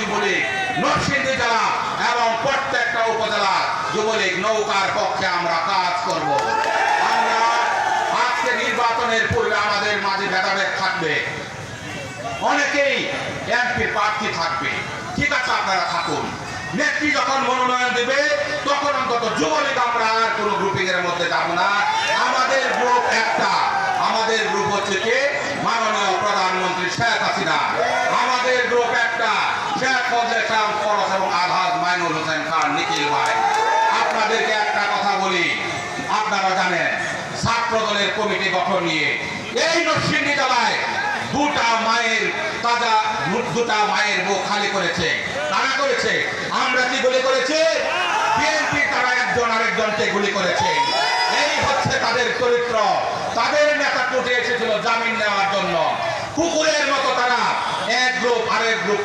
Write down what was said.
যুবলীগ নরসিংদী জেলা এবং প্রত্যেকটা উপজেলা যুবলীগ নৌকার পক্ষে আমরা কাজ করব। আমরা আজকে নির্বাচনের পূর্বে আমাদের মাঝে ভেদাভেদ থাকবে, অনেকেই এমপি প্রার্থী থাকবে, ঠিক আছে আপনারা থাকুন। নেত্রী যখন মনোনয়ন দেবে তখন অন্তত যুবলীগ আমরা আর কোনো গ্রুপিং এর মধ্যে যাব না। আমাদের গ্রুপ একটা, আমাদের গ্রুপ হচ্ছে কি মাননীয় প্রধানমন্ত্রী শেখ হাসিনা। আমাদের গ্রুপ একটা, শেখ ফজলে খান ফরস এবং আলহাজ মাইনুল হোসেন খান নিখিল ভাই। আপনাদেরকে একটা কথা বলি, আপনারা জানেন ছাত্র দলের কমিটি গঠন নিয়ে এই নরসিংদী জেলায় দুটা মায়ের বুক খালি করেছে। তারা করেছে, আমরা কি গুলি করেছি? বিএনপি তারা একজন আরেকজনকে গুলি করেছে। এই হচ্ছে তাদের চরিত্র। তাদের নেতা কোর্টে এসেছিল জামিন নেওয়ার জন্য, কুকুরের মতো তারা এক গ্রুপ আরেক গ্রুপ